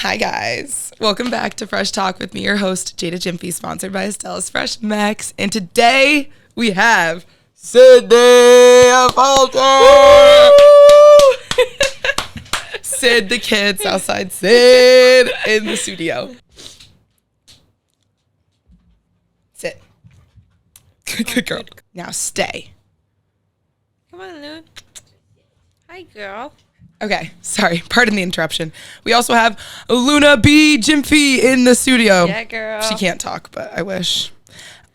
Hi guys, welcome back to Fresh Talk with me, your host Jada Gyamfi, sponsored by Estelle's Fresh Max. And today we have Sydney Affolter. Sid the kid, Southside Sid in the studio. Sit. Good girl. Now stay. Come on, Luna. Hi, girl. Okay, sorry. Pardon the interruption. We also have Luna B. Gyamfi in the studio. Yeah, girl. She can't talk, but I wish.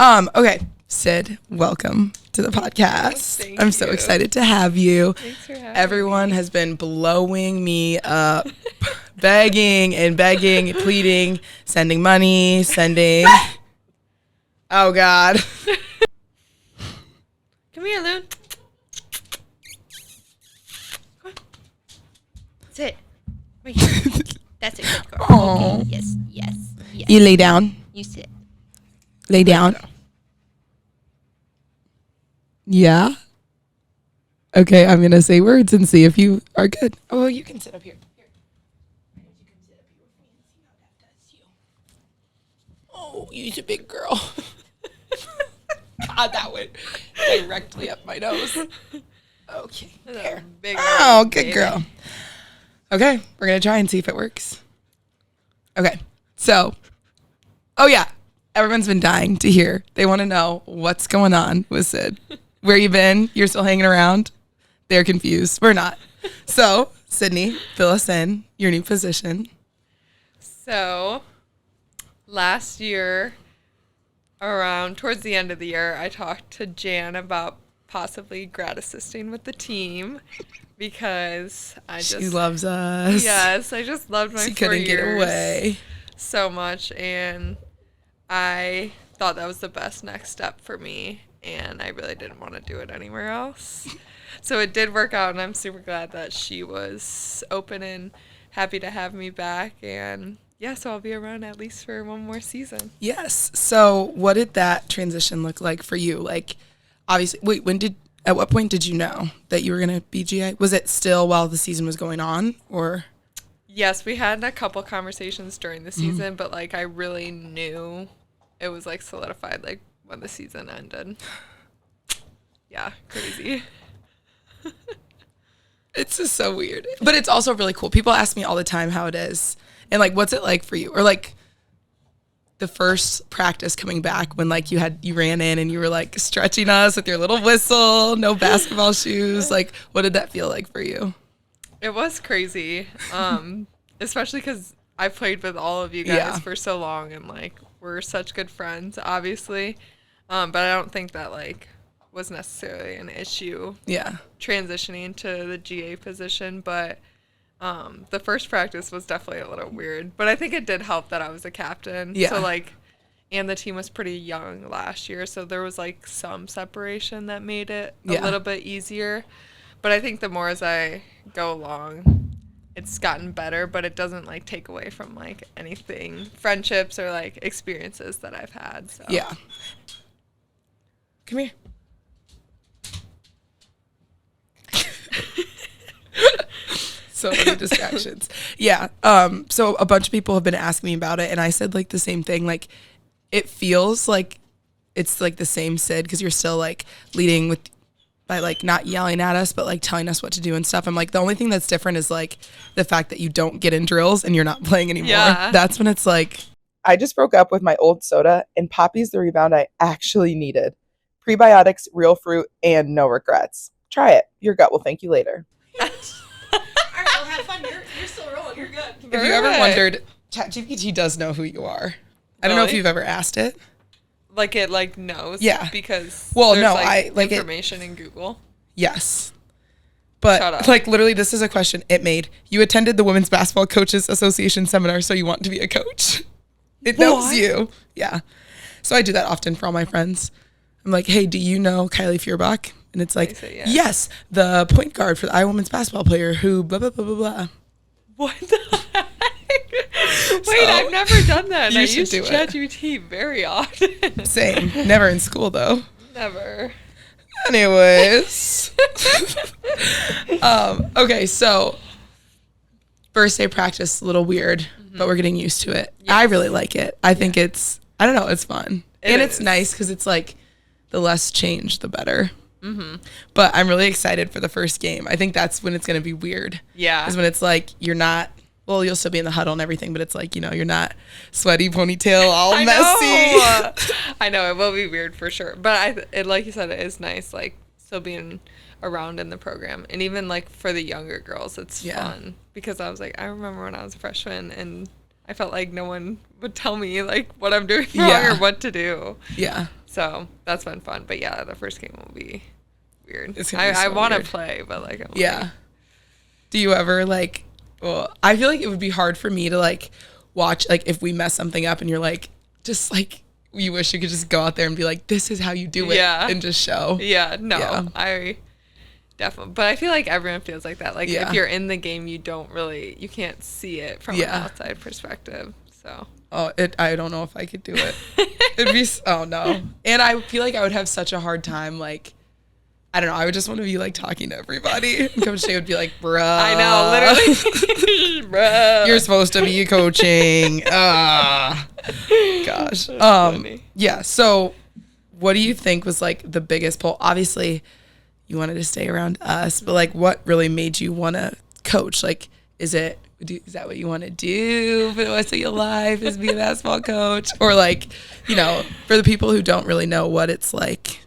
Okay, Sid, welcome to the podcast. Thank I'm so you. excited to have you. Thanks for having Everyone has been blowing me up, begging, pleading, sending money, sending. Oh, God. Come here, Luna. Sit. Right here. That's it, good girl. Aw. Okay. Yes. You lay down. You sit. Lay down. Yeah. Okay, I'm gonna say words and see if you are good. Oh, you can sit up here. You can sit up here with me and see how that does you. Oh, you're a big girl. God, that went directly up my nose. Okay, there. Big Oh, good baby. girl. Okay, we're gonna try and see if it works. Okay, so, oh yeah, everyone's been dying to hear. They want to know what's going on with Sid. Where you been? You're still hanging around? They're confused. We're not. So, Sydney, fill us in. Your new position. So, last year, around towards the end of the year, I talked to Jan about possibly grad assisting with the team because She loves us. Yes, I just loved my She 4 couldn't get years away. so much, and I thought that was the best next step for me, and I really didn't want to do it anywhere else. So it did work out, and I'm super glad that she was open and happy to have me back, and yeah, so I'll be around at least for one more season. Yes. So, what did that transition look like for you? Like, obviously, at what point did you know that you were going to be GI? Was it still while the season was going on, or? Yes, we had a couple conversations during the season, but like I really knew it was like solidified like when the season ended. Yeah, crazy. It's just so weird. But it's also really cool. People ask me all the time how it is. And like, what's it like for you? Or like the first practice coming back when like you ran in and you were like stretching us with your little whistle, no basketball shoes. Like, what did that feel like for you? It was crazy, especially because I played with all of you guys for so long, and like we're such good friends, obviously. But I don't think that like was necessarily an issue. Yeah. Transitioning to the GA position, but the first practice was definitely a little weird. But I think it did help that I was a captain. Yeah. So like, and the team was pretty young last year, so there was like some separation that made it a little bit easier. But I think the more as I go along, it's gotten better, but it doesn't like take away from like anything, friendships or like experiences that I've had. So. Yeah. Come here. So many distractions. Yeah. So a bunch of people have been asking me about it, and I said like the same thing. Like, it feels like it's like the same Sid because you're still like leading by like not yelling at us, but like telling us what to do and stuff. I'm like, the only thing that's different is like the fact that you don't get in drills and you're not playing anymore. Yeah. That's when it's like, I just broke up with my old soda, and Poppy's the rebound I actually needed. Prebiotics, real fruit, and no regrets. Try it. Your gut will thank you later. All right, well, have fun. You're still rolling. You're good. If you ever wondered, ChatGPT does know who you are. I don't know if Really? you've ever asked it. Like it like knows. Yeah. Because Well, there's, no, like, I like information in Google. Yes. Shut But up. like literally this is a question it made. You attended the Women's Basketball Coaches Association seminar, so you want to be a coach. It knows What? you. Yeah. So I do that often for all my friends. I'm like, hey, do you know Kylie Feuerbach? And it's like, say yes. yes, the point guard for the Iowa women's basketball player who blah, blah, blah, blah, blah. What the heck? Wait, So, I've never done that. And you I should use do it. ChatGPT very often. Same. Never in school, though. Never. Anyways. Okay, so first day of practice, a little weird, but we're getting used to it. Yes. I really like it. I think it's, I don't know, it's fun. It's is. nice because it's like the less change, the better. But I'm really excited for the first game. I think that's when it's going to be weird. Yeah. Is when it's like, you're not, well, you'll still be in the huddle and everything, but it's like, you're not sweaty ponytail, all messy. I know, it will be weird for sure. But like you said, it is nice, like, still being around in the program. And even, like, for the younger girls, it's fun. Because I was like, I remember when I was a freshman, and I felt like no one would tell me, like, what I'm doing wrong or what to do. Yeah. So that's been fun. But, yeah, the first game will be weird. It's gonna be I so want to weird. play, but, like, I'm Yeah. Do you ever, like, well, I feel like it would be hard for me to, like, watch, like, if we mess something up and you're, like, just, like, you wish you could just go out there and be like, this is how you do it. And just show. Yeah, no, Yeah. I definitely. But I feel like everyone feels like that. Like, Yeah. if you're in the game, you can't see it from an outside perspective. So. Oh, I don't know if I could do it. It'd be, oh, no. And I feel like I would have such a hard time, like, I don't know. I would just want to be like talking to everybody. And Coach Shay would be like, bruh. I know, literally. Bruh. You're supposed to be coaching. Gosh. Funny. Yeah. So what do you think was like the biggest pull? Obviously, you wanted to stay around us, but like what really made you want to coach? Like, is that what you want to do for the rest of your life, is be a basketball coach? Or like, for the people who don't really know what it's like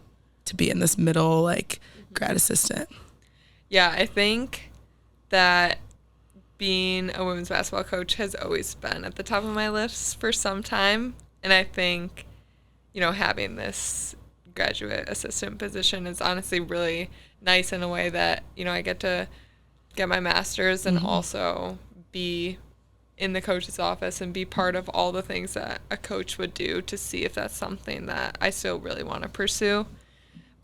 to be in this middle, like, grad assistant. Yeah, I think that being a women's basketball coach has always been at the top of my list for some time. And I think, having this graduate assistant position is honestly really nice in a way that, I get to get my master's and also be in the coach's office and be part of all the things that a coach would do to see if that's something that I still really want to pursue.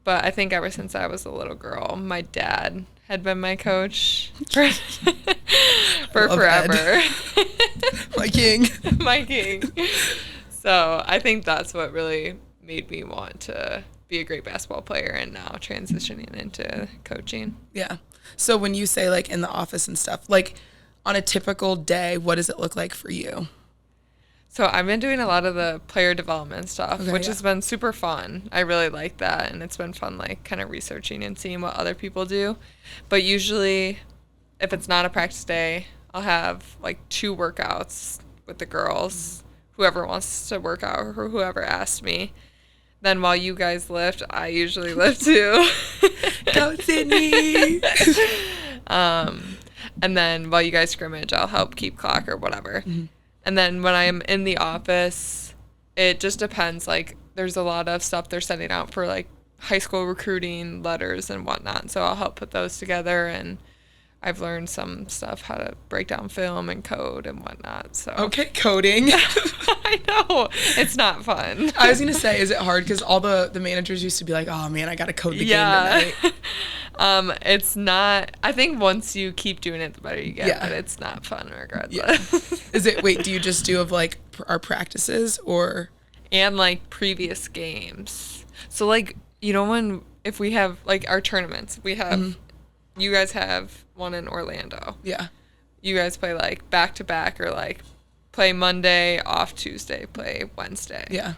But I think ever since I was a little girl, my dad had been my coach for forever. My king. My king. So I think that's what really made me want to be a great basketball player and now transitioning into coaching. Yeah. So when you say like in the office and stuff, like on a typical day, what does it look like for you? So I've been doing a lot of the player development stuff, which yeah. has been super fun. I really like that, and it's been fun, like, kind of researching and seeing what other people do. But usually, if it's not a practice day, I'll have, like, 2 workouts with the girls, whoever wants to work out or whoever asks me. Then while you guys lift, I usually lift too. Go Sydney! And then while you guys scrimmage, I'll help keep clock or whatever. And then when I'm in the office, it just depends. Like, there's a lot of stuff they're sending out for, like, high school recruiting letters and whatnot. So I'll help put those together. And I've learned some stuff, how to break down film and code and whatnot. So Okay, coding. I know. It's not fun. I was going to say, is it hard? Because all the managers used to be like, oh, man, I got to code the game tonight. It's not. I think once you keep doing it, the better you get. Yeah. But it's not fun regardless. Yeah. Is it, wait, do you just do of like our practices or? And like previous games. So like, if we have like our tournaments, we have, you guys have one in Orlando. Yeah. You guys play like back to back or like play Monday, off Tuesday, play Wednesday. Yeah.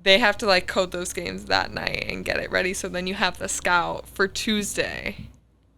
They have to like code those games that night and get it ready. So then you have the scout for Tuesday.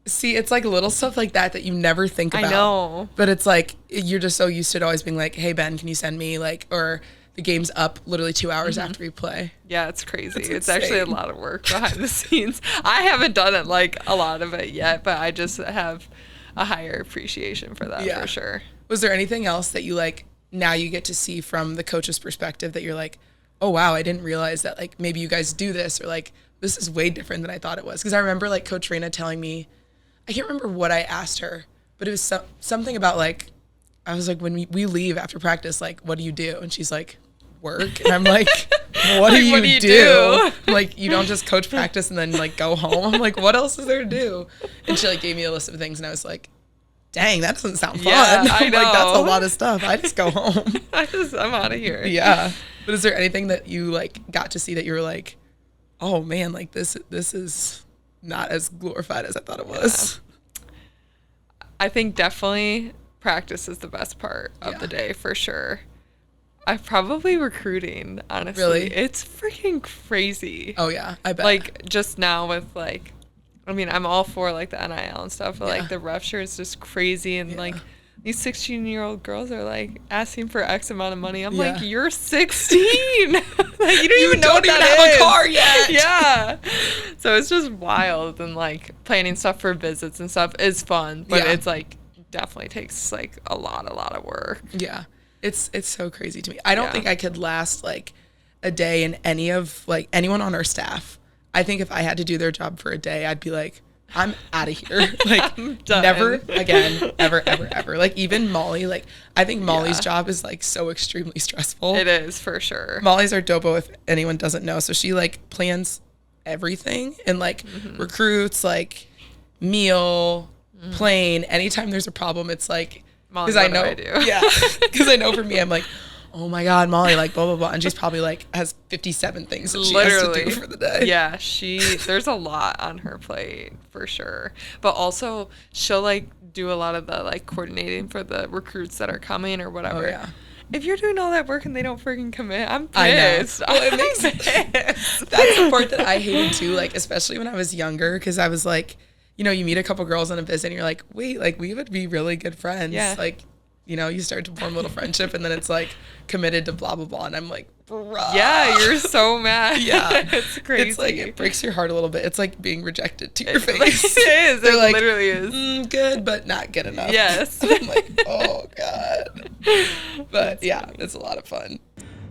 See, it's like little stuff like that you never think about. I know. But it's like, you're just so used to it always being like, hey, Ben, can you send me like, or the game's up literally 2 hours after we play. Yeah, it's crazy. It's actually a insane. lot of work behind the scenes. I haven't done it like a lot of it yet, but I just have a higher appreciation for that for sure. Was there anything else that you like, now you get to see from the coach's perspective that you're like, oh, wow, I didn't realize that, like, maybe you guys do this, or, like, this is way different than I thought it was. Because I remember, like, Coach Raina telling me, I can't remember what I asked her, but it was something about, like, I was like, when we leave after practice, like, what do you do? And she's like, work. And I'm like, what do you do? I'm like, you don't just coach practice and then, like, go home. I'm like, what else is there to do? And she, like, gave me a list of things, and I was like, dang, that doesn't sound fun. Yeah, I I'm like, that's a know. lot of stuff. I just go home. I'm out of here. Yeah. But is there anything that you like got to see that you were like, oh man, like this is not as glorified as I thought it was? I think definitely practice is the best part of Yeah. the day for sure. I probably recruiting, honestly. Really? It's freaking crazy. Oh yeah, I bet. Like just now with like, I mean, I'm all for like the NIL and stuff, but Yeah. like the ref share is just crazy, and Yeah. like these 16-year-old girls are like asking for X amount of money. I'm Yeah. like, you're 16. Like you don't even know don't what even that have is. a car yet. Yeah. So it's just wild, and like planning stuff for visits and stuff is fun, but Yeah. it's like definitely takes like a lot of work. Yeah. It's so crazy to me. I don't Yeah. think I could last like a day in any of like anyone on our staff. I think if I had to do their job for a day, I'd be like, I'm out of here. Like done. never again, ever. Like even Molly, like I think Molly's Yeah. job is like so extremely stressful. It is for sure. Molly's our dopo if anyone doesn't know. So she like plans everything and like recruits, like meal, plane. Anytime there's a problem, it's like Molly, I what do know, I do? yeah, because I know for me, I'm like, oh my god, Molly, like blah blah blah, and she's probably like has 57 things that she has to do for the day. Yeah, there's a lot on her plate for sure. But also she'll like do a lot of the like coordinating for the recruits that are coming or whatever. Oh yeah. If you're doing all that work and they don't freaking commit, I'm pissed. I know. Well, it I'm makes pissed. that's the part that I hated too. Like especially when I was younger, because I was like, you know, you meet a couple girls on a visit, and you're like, wait, like we would be really good friends. Yeah. Like, you know, you start to form a little friendship, and then it's like committed to blah blah blah, and I'm like, bruh. Yeah, you're so mad. Yeah. It's crazy. It's like it breaks your heart a little bit. It's like being rejected to your It face. is. They're It like, literally is. Good, but not good enough. Yes. I'm like, oh god. But yeah, it's a lot of fun.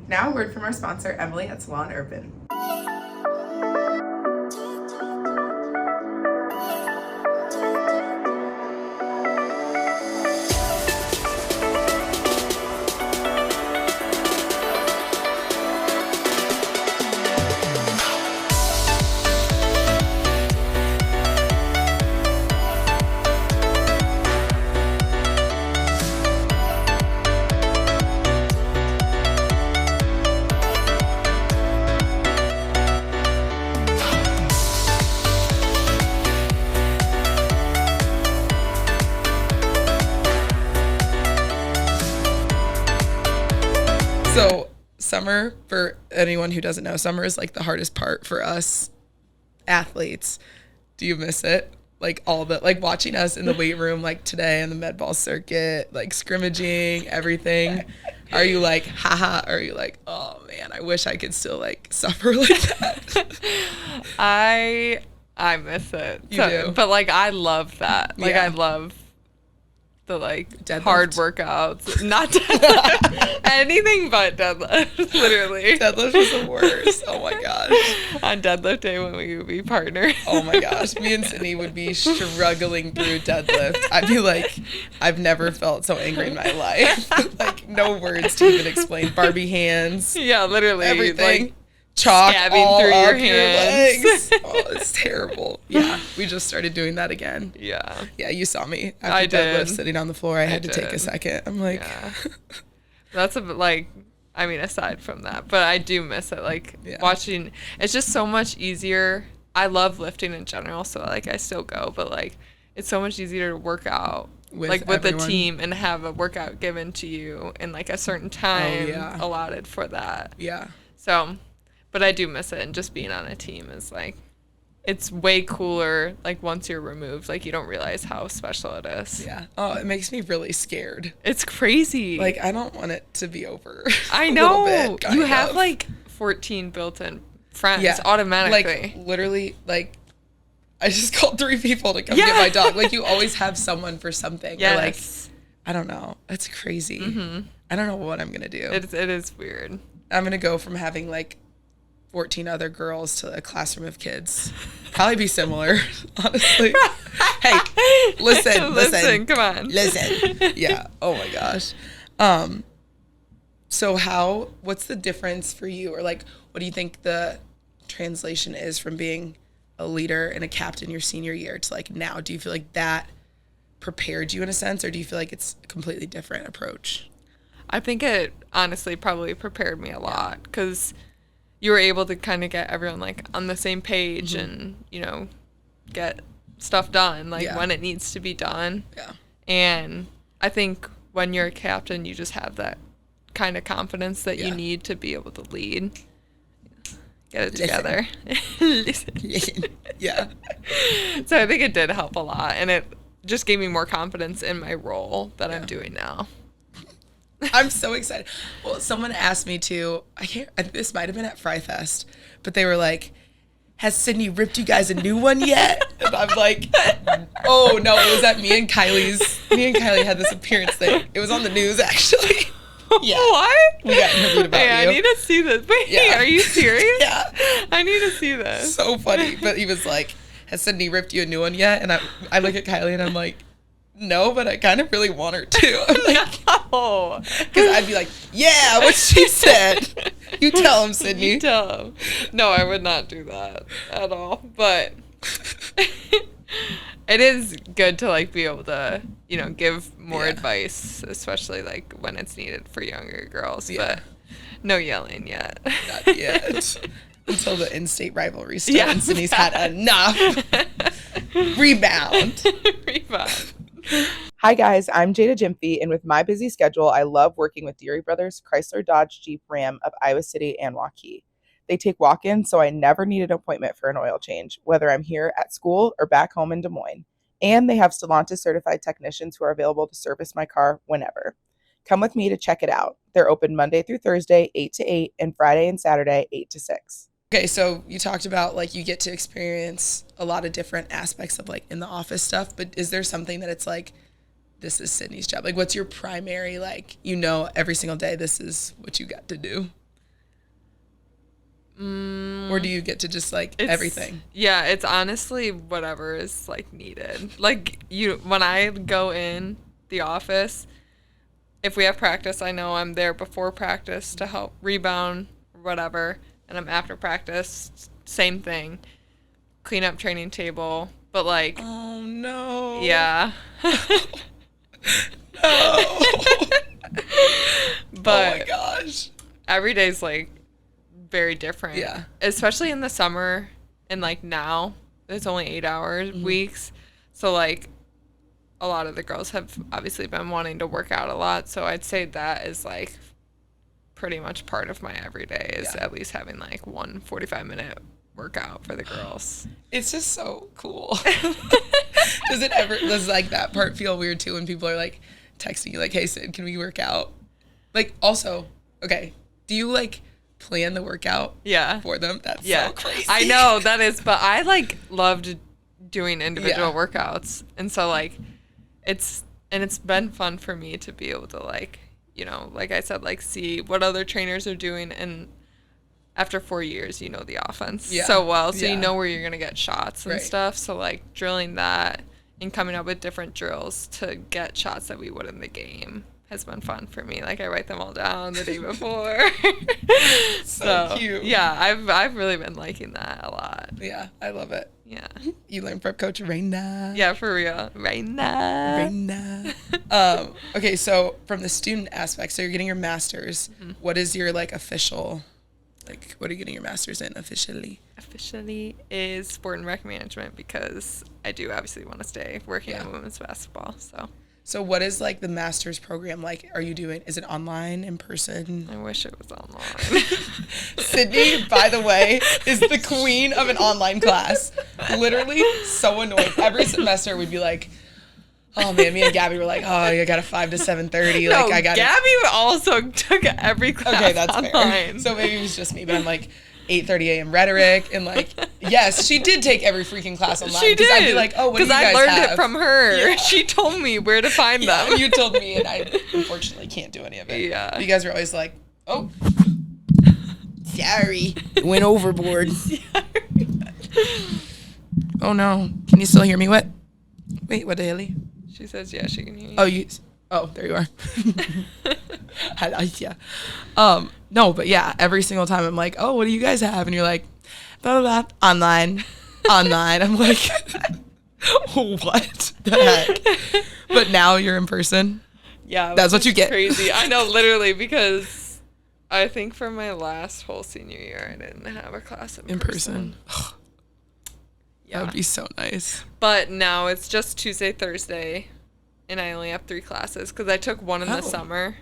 Now a word from our sponsor, Emily at Salon Urban. So summer, for anyone who doesn't know, summer is like the hardest part for us athletes. Do you miss it? Like all the, like watching us in the weight room, like today on the med ball circuit, like scrimmaging, everything. Are you like, haha, or are you like, oh man, I wish I could still like suffer like that? I miss it. You do? But like I love that. Like Yeah. I love the like Deadlift. hard workouts. Not deadlift. Anything but deadlift. Literally. Deadlift was the worst. Oh my gosh. On deadlift day when we would be partners. Oh my gosh. Me and Sydney would be struggling through deadlift. I'd be like, I've never felt so angry in my life. Like no words to even explain. Barbie hands, Yeah, literally. everything. Like, Chalk scabbing all through up your hands. legs. Oh, it's terrible. Yeah, we just started doing that again. yeah. Yeah, you saw me after I deadlift did. sitting on the floor. I had to take a did. second. I'm like, Yeah. That's a bit like, I mean, aside from that, but I do miss it. Like Yeah. watching, it's just so much easier. I love lifting in general, so like I still go, but like it's so much easier to work out With like with everyone. the team and have a workout given to you in like a certain time yeah. allotted for that. yeah. So, but I do miss it, and just being on a team is like, it's way cooler. Like once you're removed, like you don't realize how special it is. Yeah. Oh, it makes me really scared. It's crazy. Like I don't want it to be over. I a little know. bit, You kind have of. like 14 built-in friends Yeah, automatically. Like literally, like I just called 3 people to come get my dog. Like you always have someone for something. Or like yes. I don't know. It's crazy. Mm-hmm. I don't know what I'm gonna do. It is weird. I'm gonna go from having like 14 other girls to a classroom of kids. Probably be similar, honestly. Hey, listen. Come on. Listen. Yeah. Oh my gosh. So what's the difference for you, or like, what do you think the translation is from being a leader and a captain your senior year to like now? Do you feel like that prepared you in a sense, or do you feel like it's a completely different approach? I think it honestly probably prepared me a lot, because you were able to kind of get everyone like on the same page and, you know, get stuff done like Yeah. when it needs to be done. Yeah. And I think when you're a captain, you just have that kind of confidence that you need to be able to lead. Get it together. Listen. Yeah. So I think it did help a lot, and it just gave me more confidence in my role that I'm doing now. I'm so excited. Well, someone asked me to, this might have been at Fry Fest, but they were like, has Sydney ripped you guys a new one yet? And I'm like, oh no, it was at me and Kylie had this appearance thing. It was on the news actually. Yeah. What? We got interviewed about I need to see this. Wait, are you serious? Yeah. I need to see this. So funny. But he was like, has Sydney ripped you a new one yet? And I look at Kylie and I'm like, no, but I kind of really want her to. I'm like, no. Because I'd be like, yeah, what she said. You tell him, Sydney. You tell him. No, I would not do that at all. But it is good to like be able to, give more advice, especially like when it's needed for younger girls. Yeah. But no yelling yet. Not yet. Until the in-state rivalry starts and Sydney's had enough. Rebound. Hi guys, I'm Jada Gyamfi, and with my busy schedule, I love working with Deary Brothers, Chrysler, Dodge, Jeep, Ram of Iowa City and Waukee. They take walk-ins, so I never need an appointment for an oil change, whether I'm here at school or back home in Des Moines. And they have Stellantis certified technicians who are available to service my car whenever. Come with me to check it out. They're open Monday through Thursday, 8 to 8, and Friday and Saturday, 8 to 6. Okay, so you talked about like you get to experience a lot of different aspects of like in the office stuff, but is there something that it's like, this is Sydney's job? Like what's your primary, like, every single day this is what you got to do? Or do you get to just like everything? Yeah, it's honestly whatever is like needed. Like when I go in the office, if we have practice, I know I'm there before practice to help rebound or whatever. And I'm after practice, same thing. Clean up training table. But like, oh no. Yeah. No. But oh my gosh. Every day's like very different. Yeah. Especially in the summer and like now, it's only 8-hour weeks. So like a lot of the girls have obviously been wanting to work out a lot. So I'd say that is like pretty much part of my everyday is at least having like one 45-minute workout for the girls. It's just so cool. Does like that part feel weird too when people are like texting you like, hey Sid, can we work out? Like also, okay, do you like plan the workout for them? That's so crazy. I know that is, but I like loved doing individual workouts. And so like it's been fun for me to be able to like, like I said, like see what other trainers are doing, and after 4 years, you know the offense so well, so you know where you're gonna get shots and stuff. So like drilling that and coming up with different drills to get shots that we would in the game has been fun for me. Like I write them all down the day before. so cute. Yeah, I've really been liking that a lot. Yeah, I love it. Yeah. You learn prep coach Raina. Yeah, for real. Raina. Okay, so from the student aspect, so you're getting your master's. What is your like official, like what are you getting your master's in officially? Officially is sport and rec management, because I do obviously want to stay working in women's basketball. So what is like the master's program like? Are you doing, is it online, in person? I wish it was online. Sydney, by the way, is the queen of an online class. Literally so annoying. Every semester we'd be like, oh man, me and Gabby were like, oh, I got a 5 to 7:30. No, like I got Gabby also took every class. Okay, that's online. fair. So maybe it was just me, but I'm like 8:30 a.m. rhetoric, and like, yes, she did take every freaking class online. She did. I'd be like, oh, what do you guys have? Because I learned it from her. Yeah. She told me where to find them. You told me, and I unfortunately can't do any of it. Yeah. You guys are always like, oh, sorry, went overboard. Oh no, can you still hear me? What? Wait, what the hell? She says, yeah, she can hear you. Oh, there you are. I like ya. No, but yeah, every single time I'm like, oh, what do you guys have? And you're like, blah, blah, blah, online. I'm like, what the heck? But now you're in person. Yeah. That's what you get. Crazy. I know, literally, because I think for my last whole senior year, I didn't have a class in person. That would be so nice. But now it's just Tuesday, Thursday. and I only have 3 classes because I took one in the summer.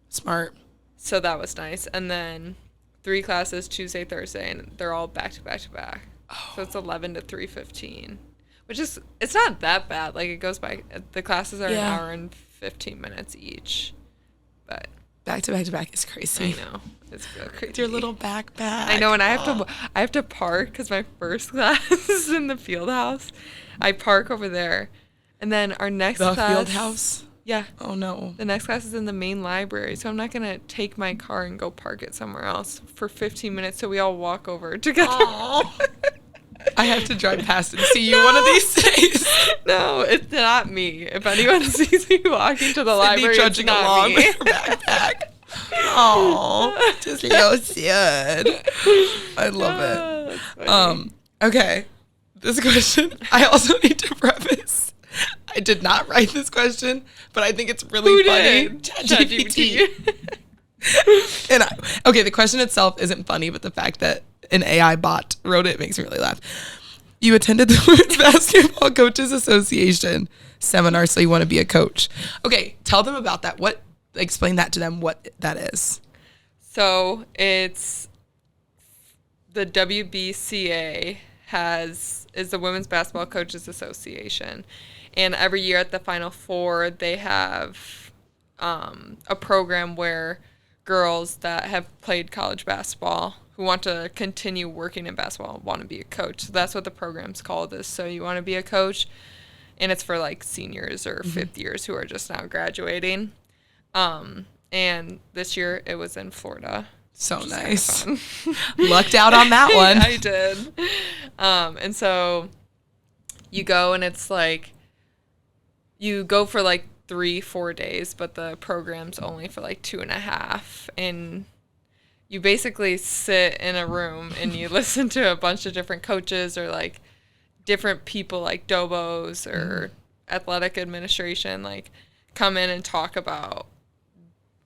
Smart. So that was nice. And then 3 classes Tuesday, Thursday, and they're all back to back to back. Oh. So it's 11 to 3:15, which is, it's not that bad. Like, it goes by, the classes are an hour and 15 minutes each. But back to back to back is crazy. I know. It's real crazy. Your little backpack. I know, and I have to park because my first class is in the field house. I park over there. And then our next class. The field house? Yeah. Oh, no. The next class is in the main library, so I'm not going to take my car and go park it somewhere else for 15 minutes so we all walk over together. I have to drive past and see you one of these days. No, it's not me. If anyone sees me walking to the library, trudging it's not along me. with her backpack. Oh, just so sad. I love it. Okay. This question, I also need to preface. I did not write this question, but I think it's really funny. ChatGPT. And okay, the question itself isn't funny, but the fact that an AI bot wrote it makes me really laugh. You attended the Women's Basketball Coaches Association seminar, so you want to be a coach. Okay, tell them about that. Explain that to them, what that is. So it's the WBCA is the Women's Basketball Coaches Association. And every year at the Final Four, they have a program where girls that have played college basketball who want to continue working in basketball want to be a coach. So that's what the program's called is. So you want to be a coach, and it's for like seniors or fifth years who are just now graduating. And this year it was in Florida. So nice. Lucked out on that one. I did. And so you go, and it's like, you go for like 3-4 days, but the program's only for like 2.5. And you basically sit in a room and you listen to a bunch of different coaches or like different people like Dobos or athletic administration, like come in and talk about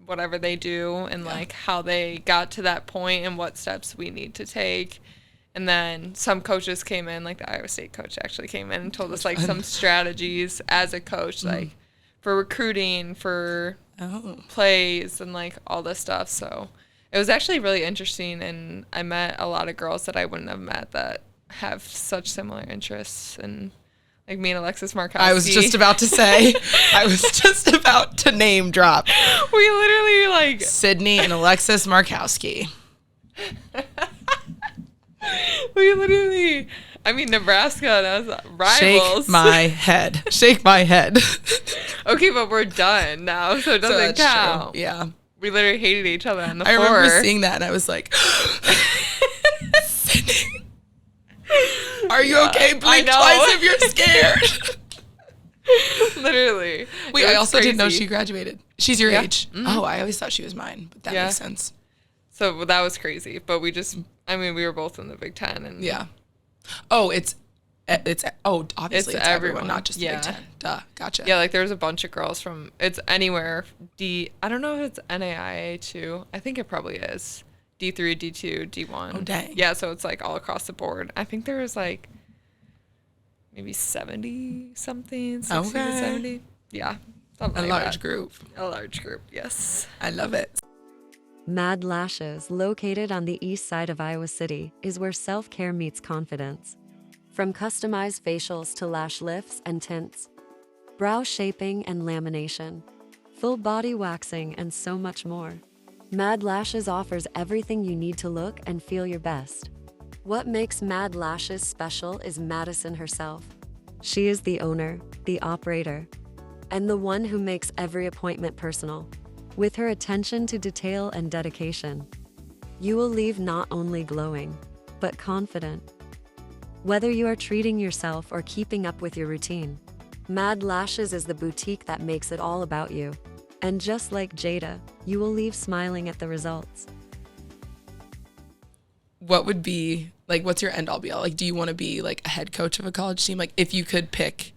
whatever they do and like how they got to that point and what steps we need to take. And then some coaches came in, like the Iowa State coach actually came in and told us like some strategies as a coach, like for recruiting, for plays and like all this stuff. So it was actually really interesting, and I met a lot of girls that I wouldn't have met that have such similar interests, and like me and Alexis Markowski. I was just about to say, I was just about to name drop. We literally like Sydney and Alexis Markowski. We literally, I mean, Nebraska and us rivals. Shake my head. Shake my head. Okay, but we're done now, so it doesn't count. True. Yeah. We literally hated each other on the floor. floor. I remember seeing that, and I was like, Sydney, are you okay? Blink twice if you're scared. Literally. Wait, I also didn't know she graduated. She's your age. Mm-hmm. Oh, I always thought she was mine, but that makes sense. So that was crazy, but we were both in the Big Ten, and oh, it's obviously it's everyone, not just the Big Ten. Duh, gotcha. Yeah, like there's a bunch of girls from, it's anywhere I don't know if it's NAIA too. I think it probably is D3, D2, D1. Oh dang. Yeah, so it's like all across the board. I think there was like maybe 70 something, 60 to 70. Yeah, a large group. A large group, yes. I love it. Mad Lashes, located on the east side of Iowa City, is where self-care meets confidence. From customized facials to lash lifts and tints, brow shaping and lamination, full body waxing, and so much more. Mad Lashes offers everything you need to look and feel your best. What makes Mad Lashes special is Madison herself. She is the owner, the operator, and the one who makes every appointment personal. With her attention to detail and dedication, you will leave not only glowing, but confident. Whether you are treating yourself or keeping up with your routine, Mad Lashes is the boutique that makes it all about you. And just like Jada, you will leave smiling at the results. What would be, like, what's your end all be all? Like, do you want to be like a head coach of a college team? Like, if you could pick,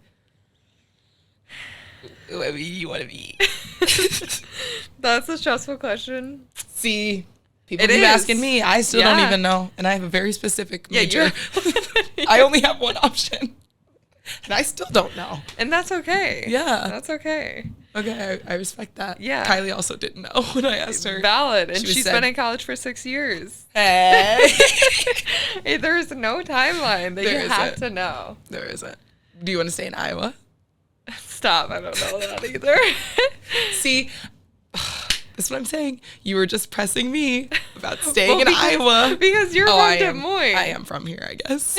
what you want to be? That's a stressful question. See, people keep asking me. I still don't even know. And I have a very specific major. I only have one option. And I still don't know. And that's okay. Yeah. That's okay. Okay, I respect that. Yeah. Kylie also didn't know when I asked her. Valid. And She she's said- been in college for 6 years. Hey. Hey, there's no timeline that There you have isn't. to know. There isn't. Do you want to stay in Iowa? Stop. I don't know that either. See, that's what I'm saying. You were just pressing me about staying in because, Iowa. Because you're I from am. Des Moines. I am from here, I guess.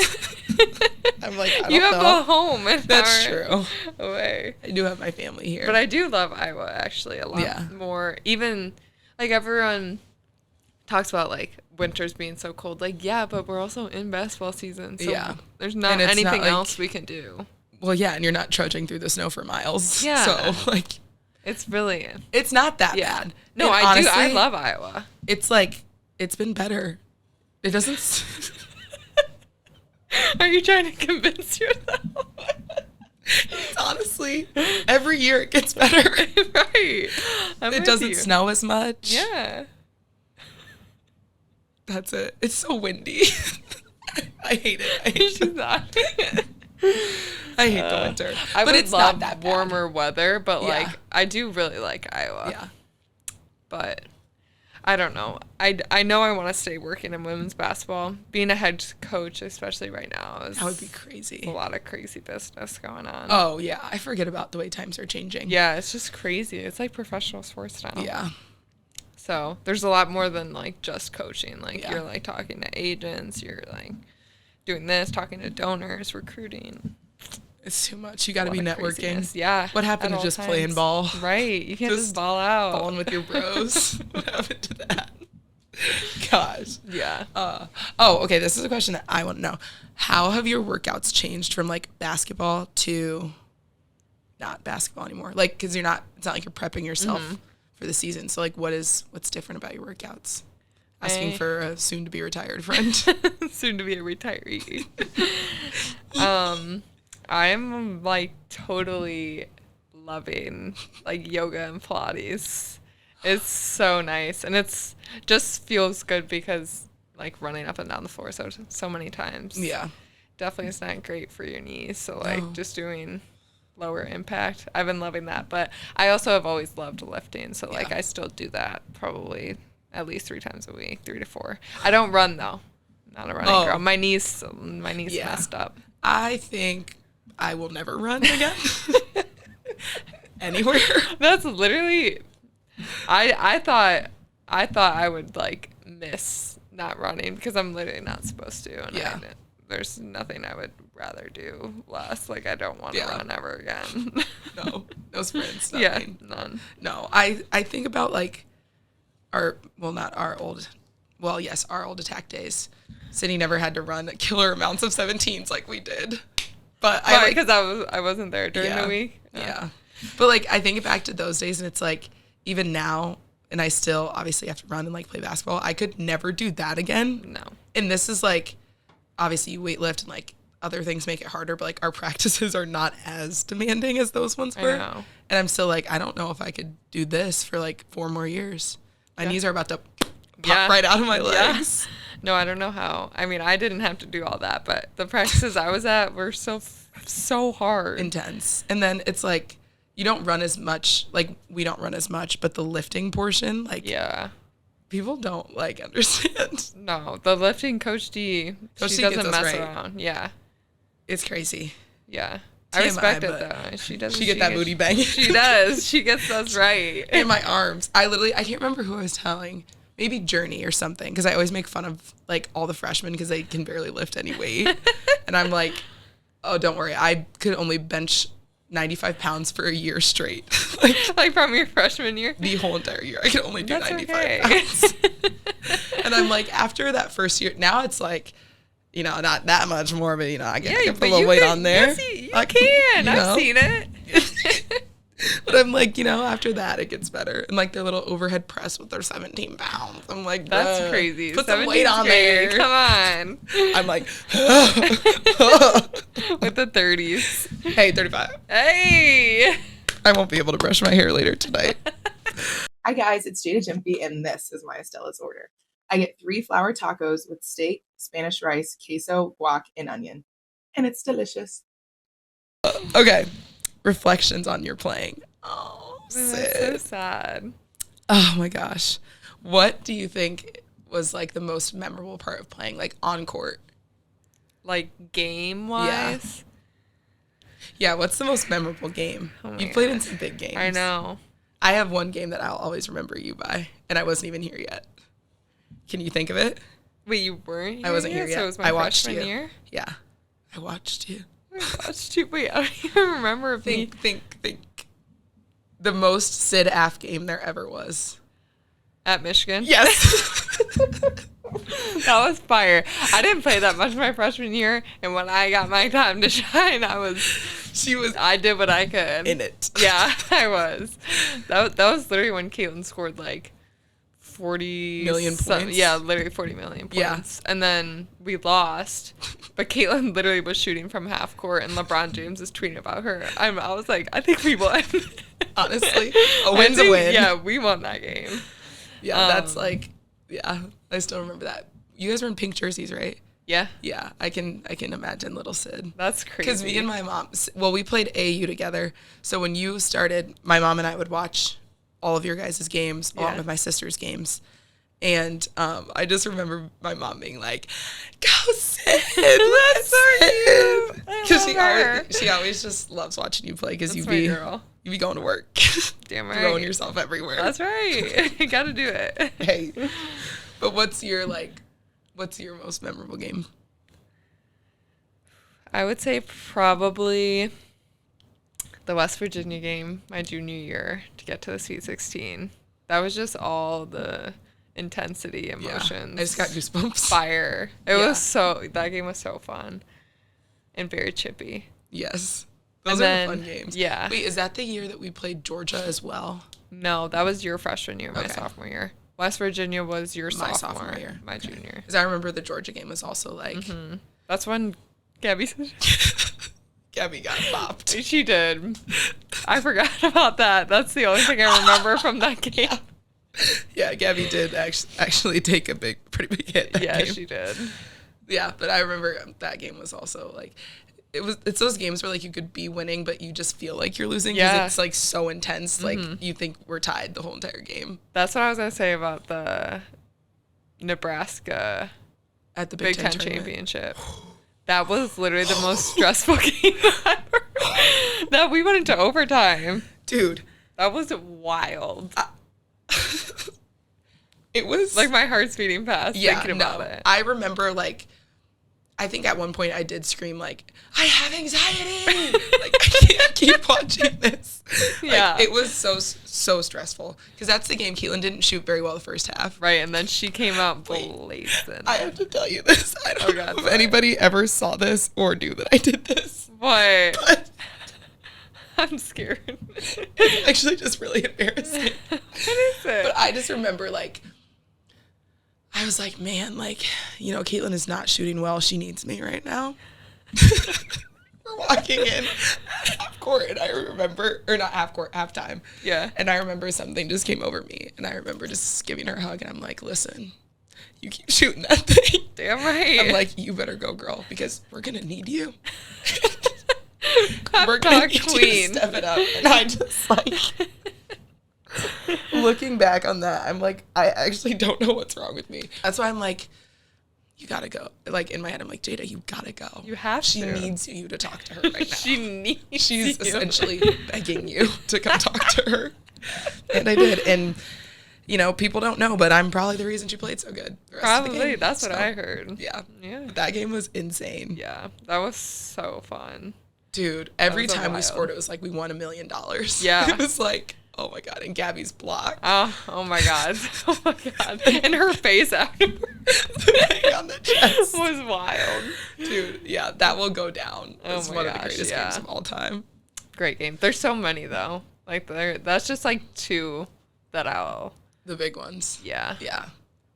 I'm like, I don't You have know. a home. That's true. Away. I do have my family here. But I do love Iowa actually a lot more. Even like everyone talks about like winters being so cold. Like, yeah, but we're also in basketball season. So there's not And it's anything not, like- else we can do. Well, yeah, and you're not trudging through the snow for miles. Yeah. So, like, It's really it's not that yeah. bad. No, And I do. I honestly, love Iowa. It's like, it's been better. It doesn't... Are you trying to convince yourself? Honestly, every year it gets better. Right. It doesn't snow as much. Yeah. That's it. It's so windy. I hate it. I hate She's it. not. I hate the winter. I but would it's love not that bad. warmer weather, but Yeah. like I do really like Iowa. Yeah. But I don't know. I know I want to stay working in women's basketball. Being a head coach, especially right now, is That would be crazy. a lot of crazy business going on. Oh, yeah. I forget about the way times are changing. Yeah, it's just crazy. It's like professional sports now. Yeah. So there's a lot more than like just coaching. Like Yeah. you're like talking to agents, you're like doing this, talking to donors, recruiting. It's too much. You got to A be lot of networking. craziness. Yeah. What happened at to all just playing times. ball? Right. You can't just Just ball out. Balling with your bros. What happened to that? Gosh. Yeah. Okay. This is a question that I want to know. How have your workouts changed from like basketball to not basketball anymore? Like, because it's not like you're prepping yourself for the season. So like, what's different about your workouts? Asking for a soon to be retired friend. Soon to be a retiree. I'm like totally loving like yoga and Pilates. It's so nice, and it's just feels good because like running up and down the floor so many times. Yeah. Definitely it's not great for your knees. So like No. just doing lower impact. I've been loving that, but I also have always loved lifting. So like Yeah. I still do that probably at least 3 times a week, 3 to 4. I don't run though. Not a running girl. My knees Yeah. messed up. I think I will never run again. Anywhere. That's literally I thought I would like miss not running because I'm literally not supposed to, and Yeah. there's nothing I would rather do less. Like I don't want to Yeah. run ever again. No sprints. Yeah, Nothing. none. No, I think about like our old attack days. Sydney never had to run killer amounts of 17s like we did. But Because I wasn't there during the week. Yeah. But like I think back to those days and it's like even now and I still obviously have to run and like play basketball. I could never do that again. No. And this is like obviously you weightlift and like other things make it harder, but like our practices are not as demanding as those ones were. I know. And I'm still like, I don't know if I could do this for like 4 more years. My knees are about to pop right out of my legs. No, I don't know how. I mean, I didn't have to do all that, but the practices I was at were so hard. Intense. And then it's like you don't run as much, like we don't run as much, but the lifting portion, like people don't like understand. No, the lifting Coach D, Coach she D doesn't gets us mess right. around. Yeah. It's crazy. Yeah. TMI, I respect it but though. She does. She get that booty bang. She does. She gets us right. In my arms. I can't remember who I was telling. Maybe Journey or something. Because I always make fun of like all the freshmen because they can barely lift any weight. And I'm like, oh, don't worry. I could only bench 95 pounds for a year straight. Like from your freshman year? The whole entire year. I could only do That's 95 okay. pounds. And I'm like, after that first year, now it's like, not that much more, but I can put a little weight on there. Yes, you can. I've seen it. But I'm like, after that it gets better. And like their little overhead press with their 17 pounds. I'm like, That's crazy. Put some weight on there. Come on. I'm like, With the 30s. hey, 35. Hey. I won't be able to brush my hair later tonight. Hi guys, it's Jada Gyamfi, and this is my Estella's order. I get 3 flour tacos with steak, Spanish rice, queso, guac, and onion. And it's delicious. Okay. Reflections on your playing. Oh, That's so Sid. sad. Oh my gosh. What do you think was like the most memorable part of playing, like on court? Like game wise. Yeah, what's the most memorable game? Oh my You played in gosh. some big games. I know. I have one game that I'll always remember you by, and I wasn't even here yet. Can you think of it? Wait, you weren't? I wasn't here yet? yet. So it was my I watched freshman you. year. Yeah. I watched you. I watched you. Wait, I don't even remember if me. Think. The most Sid Aff game there ever was. At Michigan. Yes. That was fire. I didn't play that much my freshman year, and when I got my time to shine, I did what I could. In it. Yeah, I was. That was literally when Caitlin scored like 40 million points. Yeah, literally 40 million points. Yeah. And then we lost, but Caitlin literally was shooting from half court, and LeBron James is tweeting about her. I was like, I think we won. Honestly, a win's a win. Yeah, we won that game. Yeah, that's like, yeah, I still remember that. You guys were in pink jerseys, right? Yeah, Yeah, I can imagine little Sid. that's crazy. Because me and my mom, well, we played AAU together. So when you started, my mom and I would watch all of your guys' games along Yeah. with my sister's games. And I just remember my mom being like, "Go Sid, that's so cute." Because she always just loves watching you play because That's my girl. you be going to work, Damn right. throwing yourself everywhere. That's right. You gotta do it. Hey, but what's your most memorable game? I would say probably the West Virginia game my junior year to get to the Sweet 16. That was just all the intensity, emotions. I just got goosebumps. Fire. Yeah. That game was so fun and very chippy. Yes. And Those then- are fun games. yeah. Wait, is that the year that we played Georgia as well? No, that was your freshman year, my Okay. sophomore year. West Virginia was your My sophomore, sophomore year. my junior. Because I remember the Georgia game was also like, That's when Gabby said Gabby got bopped. she did. I forgot about that. That's the only thing I remember from that game. Yeah, Gabby did actually take a pretty big hit that Yeah, game. she did. Yeah, but I remember that game was also like, it's those games where like you could be winning, but you just feel like you're losing because Yeah. it's like so intense. Like you think we're tied the whole entire game. That's what I was gonna say about the Nebraska At the Big Big Ten Ten tournament. championship. That was literally the most stressful game ever. That we went into overtime. Dude, That was wild. it was Like my heart's beating fast thinking about it. I remember like, I think at one point I did scream like, I have anxiety. Like I can't keep watching this. Like, Yeah. it was so stressful because that's the game. Keelan didn't shoot very well the first half. Right, and then she came out blazing. I have to tell you this. I don't Oh, God, know if what? anybody ever saw this or knew that I did this. What? But I'm scared. it's actually just really embarrassing. What is it? But I just remember like, I was like, man, like, you know, Caitlin is not shooting well. She needs me right now. We're walking in half court, and I remember, or not half court, halftime. Yeah. And I remember something just came over me, and I remember just giving her a hug, and I'm like, listen, you keep shooting that thing. Damn right. I'm like, you better go, girl, because we're gonna need you. Pep We're gonna talk need you queen. to step it up. And I just like, looking back on that, I'm like, I actually don't know what's wrong with me. That's why I'm like, you gotta go. Like in my head, I'm like, Jada, you gotta go. You have She to. needs you to talk to her right now. She needs She's you. essentially begging you to come talk to her. And I did. And, you know, people don't know, but I'm probably the reason she played so good. The rest of the Probably. game. That's what So, I heard. Yeah. Yeah. That game was insane. Yeah. That was so fun. Dude, every was a time we wild. scored, it was like we won $1 million. Yeah. It was like, oh my God. And Gabby's block. Oh my God. Oh my God. And her face afterwards on the chest. was wild. Dude, yeah, that will go down Oh as my one of the gosh, greatest yeah. games of all time. Great game. There's so many though. Like that's just like two that The big ones. yeah. Yeah.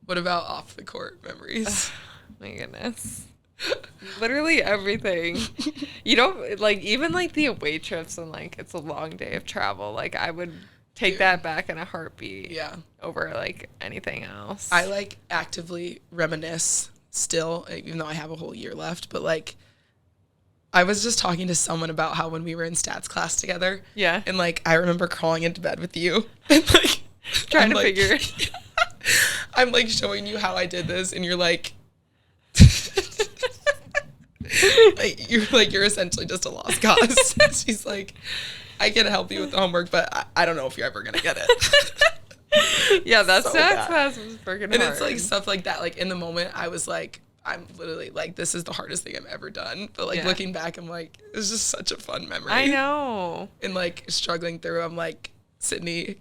What about off the court memories? My goodness. Literally everything. You know, like even like the away trips and like it's a long day of travel. Like I would take that back in a heartbeat. Yeah. Over like anything else. I like actively reminisce still, even though I have a whole year left, but like I was just talking to someone about how when we were in stats class together. Yeah. And like I remember crawling into bed with you and like Trying to figure it. I'm like showing you how I did this and you're like you're essentially just a lost cause. She's like, I can help you with the homework, but I don't know if you're ever gonna get it. Yeah, that So stats bad. class was freaking hard. And it's like stuff like that. Like in the moment, I was like, I'm literally like, this is the hardest thing I've ever done. But like Yeah. looking back, I'm like, it was just such a fun memory. I know. And like struggling through, I'm like, Sydney,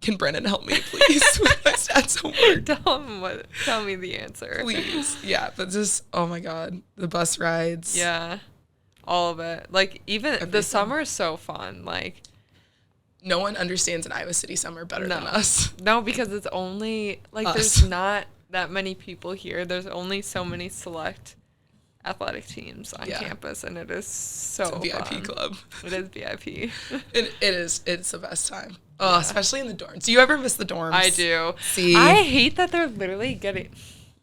can Brennan help me please with my stats homework? Tell me the answer. Please. Yeah, but just, oh my God, the bus rides. Yeah. All of it. Like even Everything. the summer is so fun. Like No one understands an Iowa City summer better No. than us. no, because it's only like Us. there's not that many people here. There's only so many select athletic teams on Yeah. campus, and it is so It's a VIP fun. club. It is VIP. It's the best time. Oh, especially in the dorms. Do you ever miss the dorms? I do. See? I hate that they're literally getting.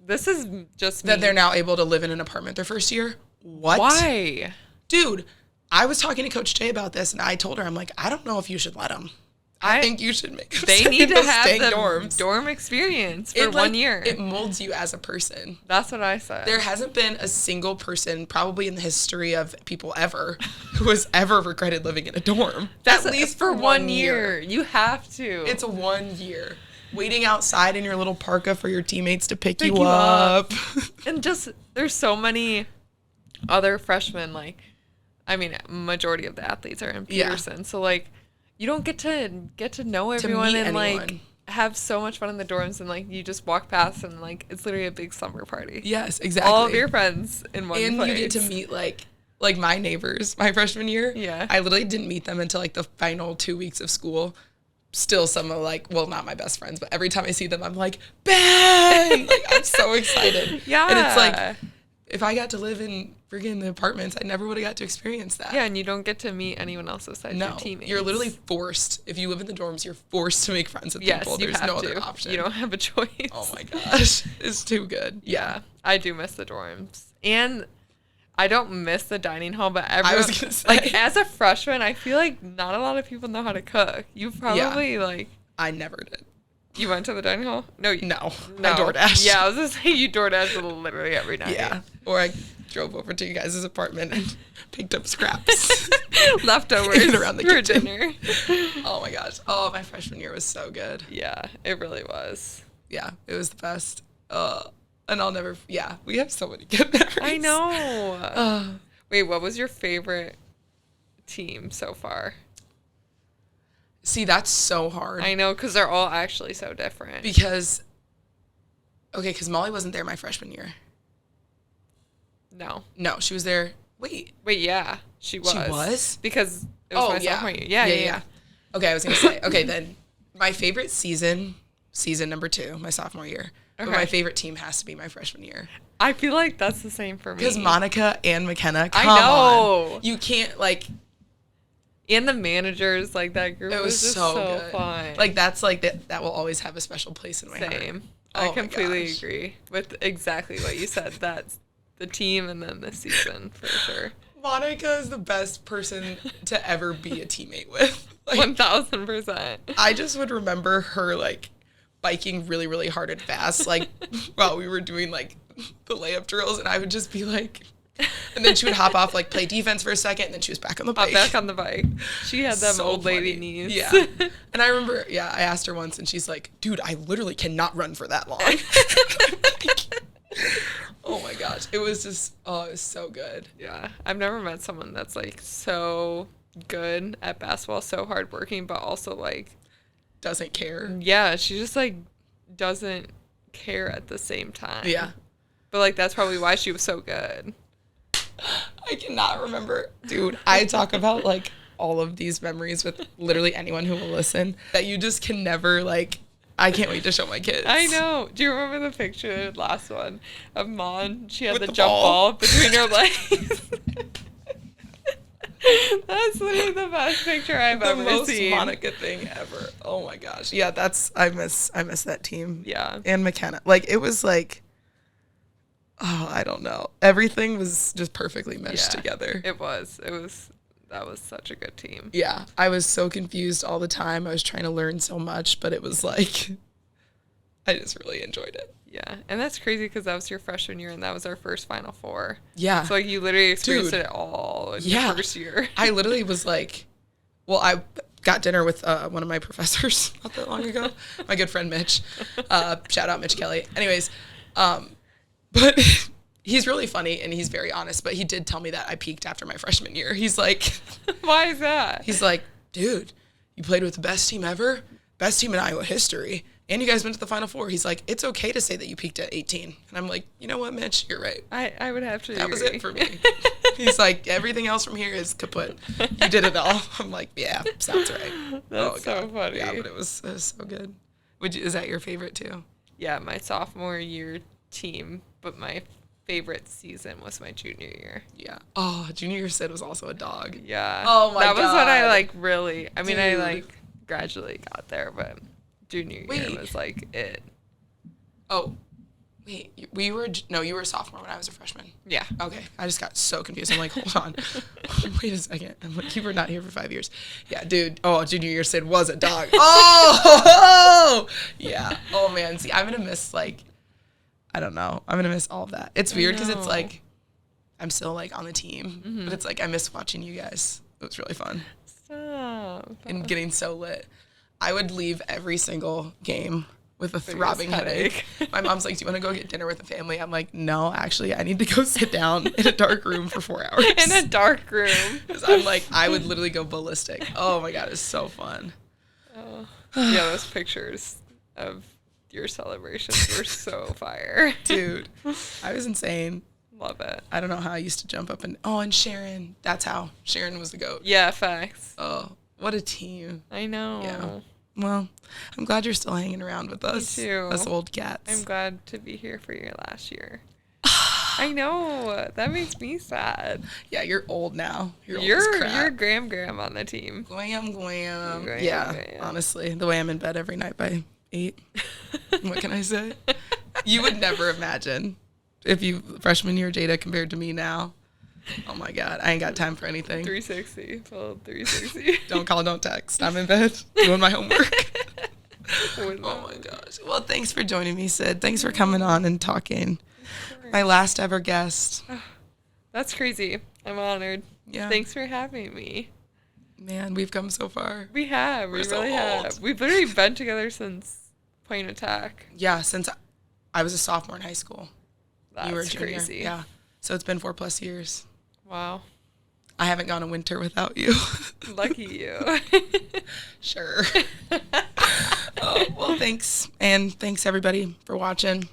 This is just That me. they're now able to live in an apartment their first year? What? Why? Dude, I was talking to Coach Jay about this, and I told her, I'm like, I don't know if you should let them. I think you should make them They stay need in to those have dang the dorms. dorm experience for It, 1 like, year. It molds you as a person. That's what I said. There hasn't been a single person, probably in the history of people ever, who has ever regretted living in a dorm. That's At least for 1 year. You have to. It's 1 year. Waiting outside in your little parka for your teammates to pick Pick you you up. And just there's so many other freshmen. Like, I mean, majority of the athletes are in Yeah. Peterson, so like, you don't get to know everyone meet and anyone. like have so much fun in the dorms, and like you just walk past and like it's literally a big summer party. Yes, exactly. All of your friends in one and place. you get to meet like my neighbors my freshman year. Yeah. I literally didn't meet them until like the final 2 weeks of school. Still some of like, well, not my best friends, but every time I see them, I'm like, Ben! Like, I'm so excited. Yeah. And it's like, if I got to live in friggin' the apartments, I never would have got to experience that. Yeah, and you don't get to meet anyone else besides your No, teammates. you're literally forced. If you live in the dorms, you're forced to make friends with yes, people. you There's have no to. other option. You don't have a choice. Oh my gosh, it's too good. Yeah, I do miss the dorms, and I don't miss the dining hall. But everyone, I was gonna say. like as a freshman, I feel like not a lot of people know how to cook. You probably like I never did. you went to the dining hall. No, No, no. I DoorDash. Yeah, I was gonna say you DoorDash literally every night. Yeah. Or I drove over to you guys' apartment and picked up scraps. Leftovers And around the for kitchen. dinner. Oh my gosh. Oh, my freshman year was so good. Yeah, it really was. Yeah, it was the best. And I'll never, yeah, we have so many good memories. I know. Uh, Wait, what was your favorite team so far? see, that's so hard. I know, because they're all actually so different. Because Molly wasn't there my freshman year. No. No, she was there. Wait. Wait, yeah, she was. She was? Because it was my sophomore year. Yeah. Okay, I was going to say, okay, then my favorite season number 2, my sophomore year. But Okay. my favorite team has to be my freshman year. I feel like that's the same for me. Because Monica and McKenna, I come know. on. You can't, like, And the managers, like that group it was just so so good. fun. Like, that's, like, that will always have a special place in my heart. Same. Oh I my completely gosh. agree with exactly what you said. That's the team and then the season for sure. Monica is the best person to ever be a teammate with. Like, 1000%. I just would remember her, like, biking really, really hard and fast, like, while we were doing, like, the layup drills, and I would just be like, and then she would hop off, like, play defense for a second, and then she was back on the bike. Back on the bike. She had them So old lady funny. knees. Yeah. And I remember, I asked her once, and she's like, dude, I literally cannot run for that long. Oh my gosh. It was just, it was so good. Yeah, I've never met someone that's like so good at basketball, so hardworking, but also like, Doesn't care. yeah, she just like doesn't care at the same time. Yeah. But like that's probably why she was so good. I cannot remember. Dude, I talk about like all of these memories with literally anyone who will listen that you just can never like, I can't wait to show my kids. I know. Do you remember the picture, the last one, of Mon? She had With the the jump ball? ball between her legs. That's literally the best picture I've The ever most seen. Monica thing ever. Oh my gosh. Yeah, I miss that team. Yeah. And McKenna. Like, it was like, Oh, I don't know. Everything was just perfectly meshed together. It was. That was such a good team. Yeah. I was so confused all the time. I was trying to learn so much, but it was like, I just really enjoyed it. Yeah. And that's crazy because that was your freshman year and that was our first Final Four. Yeah. So, like, you literally experienced it all in your first year. I literally was like, well, I got dinner with one of my professors not that long ago. My good friend Mitch. Shout out Mitch Kelly. Anyways, but he's really funny and he's very honest, but he did tell me that I peaked after my freshman year. He's like, why is that? He's like, dude, you played with the best team ever, best team in Iowa history, and you guys went to the Final Four. He's like, it's okay to say that you peaked at 18. And I'm like, you know what, Mitch, you're right. I would have to agree. That was it for me. He's like, everything else from here is kaput. You did it all. I'm like, yeah, sounds right. That's so funny. Yeah, but it was so good. Is that your favorite too? Yeah, my sophomore year team, but my favorite season was my junior year. Yeah. Oh, junior year Sid was also a dog. Yeah. Oh my god. That was when I like really. I mean, I like gradually got there, but junior year was like it. Oh, wait. You were a sophomore when I was a freshman. Yeah. Okay. I just got so confused. I'm like, hold on. Wait a second. I'm like, you were not here for 5 years. Yeah, dude. Oh, junior year Sid was a dog. Oh, yeah. Oh man. See, I'm gonna miss like. I don't know. I'm going to miss all of that. It's weird because it's like, I'm still like on the team, but it's like, I miss watching you guys. It was really fun. Stop. And getting so lit. I would leave every single game with a throbbing headache. My mom's like, do you want to go get dinner with the family? I'm like, no, actually, I need to go sit down in a dark room for 4 hours. In a dark room. Because I'm like, I would literally go ballistic. Oh my God, it's so fun. Oh. Yeah, those pictures of your celebrations were so fire. Dude, I was insane. Love it. I don't know how I used to jump up and Sharon. That's how. Sharon was the GOAT. Yeah, facts. Oh, what a team. I know. Yeah. Well, I'm glad you're still hanging around with us. Me too. Us old cats. I'm glad to be here for your last year. I know. That makes me sad. Yeah, you're old now. You're old as crap. You're Graham on the team. Glam. Glam, Yeah, glam. honestly, the way I'm in bed every night by 8. What can I say? You would never imagine if you freshman year Jada compared to me now. Oh my God, I ain't got time for anything. 360. Well, 360. Don't call, don't text. I'm in bed doing my homework. Oh my gosh. Well, thanks for joining me, Sid. Thanks for coming on and talking. My last ever guest. That's crazy. I'm honored. Yeah. Thanks for having me. Man, we've come so far. We have. We so really old. have. We've literally been together since Point Attack. Yeah, since I was a sophomore in high school. That's You were a junior. crazy. Yeah. So it's been 4+ years. Wow. I haven't gone a winter without you. Lucky you. Sure. Oh, well, thanks. And thanks, everybody, for watching.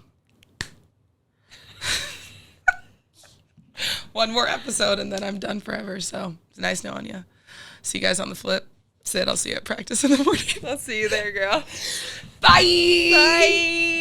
One more episode, and then I'm done forever. So it's nice knowing you. See you guys on the flip. Sid, I'll see you at practice in the morning. I'll see you there, girl. Bye. Bye.